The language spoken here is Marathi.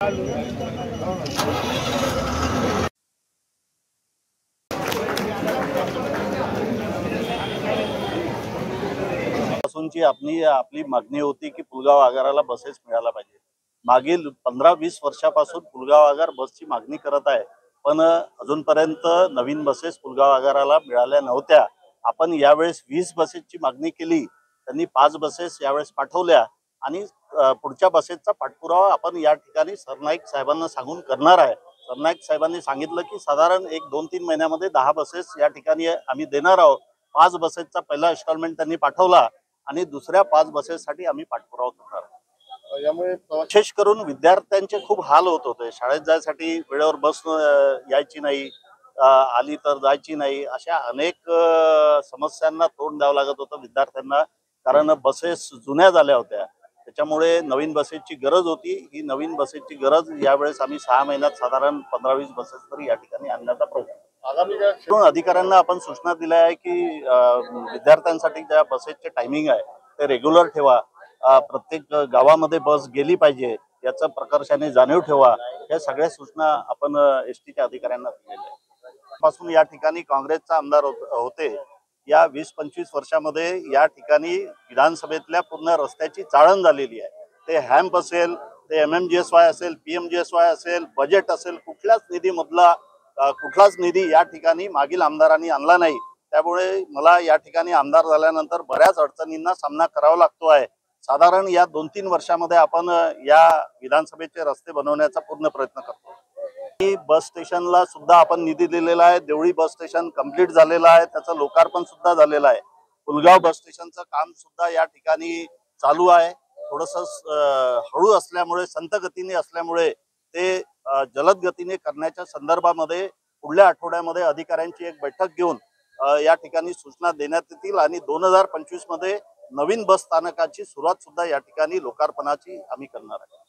पासूनची आपली मागणी होती की पुलगाव आगाराला बसेस मिळायला पाहिजे। मागील 15-20 वर्षापासून पुलगाव आगार बसची मागणी करत आहे, पण अजूनपर्यंत नवीन बसेस पुलगाव आगाराला मिळाल्या नव्हत्या। आपण यावेळेस 20 बसेसची मागणी केली, त्यांनी 5 बसेस यावेळेस पाठवल्या आणि पुढच्या बसेसचा पाठपुरावा आपण या ठिकाणी सरनाईक साहेबांना सांगून करणार आहे। सरनाईक साहेबांनी सांगितलं की साधारण 1-2-3 महिन्यामध्ये 10 बसेस या ठिकाणी आम्ही देणार आहोत। 5 बसेसचा पहिला इन्स्टॉलमेंट त्यांनी पाठवला आणि दुसऱ्या 5 बसेससाठी आम्ही पाठपुरावा करणार आहोत। यामुळे विशेष करून विद्यार्थ्यांचे खूप हाल होत होते। शाळेत जायसाठी वेळेवर बस यायची नाही, आली तर जायची नाही, अशा अनेक समस्यांना तोंड द्यावं लागत होतं विद्यार्थ्यांना, कारण बसेस जुन्या झाल्या होत्या। त्याच्यामुळे नवीन बसेसची गरज होती। ही नवीन बसेसची गरज यावेळेस आम्ही 6 महिन्यात साधारण 15-20 बसेस तरी या ठिकाणी आणण्याचा प्रयत्न। आगामी अधिकाऱ्यांना आपण सूचना दिल्या आहे की विद्यार्थ्यांसाठी ज्या बसेसचे टायमिंग आहे ते रेग्युलर ठेवा। प्रत्येक गावामध्ये बस गेली पाहिजे याचं प्रकर्षाने जाणीव ठेवा। या सगळ्या सूचना आपण एसटीच्या अधिकाऱ्यांना दिलेल्या आहेत। पासून या ठिकाणी काँग्रेसचा आमदार होते। या 20-25 वर्षामध्ये या ठिकाणी विधानसभेतल्या पूर्ण रस्त्याची चाळण झालेली आहे। ते हॅम्प असेल, ते MMGSY असेल, PMGSY असेल, बजेट असेल, कुठलाच निधी या ठिकाणी मागील आमदारांनी आणला नाही। त्यामुळे मला या ठिकाणी आमदार झाल्यानंतर बऱ्याच अडचणींना सामना करावा लागतो आहे। साधारण या 2-3 वर्षामध्ये आपण या विधानसभेचे रस्ते बनवण्याचा पूर्ण प्रयत्न करतो। बस स्टेशनला सुद्धा आपण निधी दिलेला आहे। देवळी बस स्टेशन कंप्लीट झालेलं आहे, त्याचं लोकार्पण सुद्धा झालेलं आहे। पुलगाव बस स्टेशनचं काम सुद्धा या ठिकाणी चालू आहे। थोडंसं हळू असल्यामुळे, संत गतीने असल्यामुळे ते जलद गतीने करण्याच्या संदर्भामध्ये पुढल्या आठवड्यामध्ये अधिकाऱ्यांची एक बैठक घेऊन या ठिकाणी सूचना देण्यात येतील आणि 2025 मध्ये नवीन बस स्थानकाची सुरुवात सुद्धा या ठिकाणी लोकार्पणाची आम्ही करणार आहे।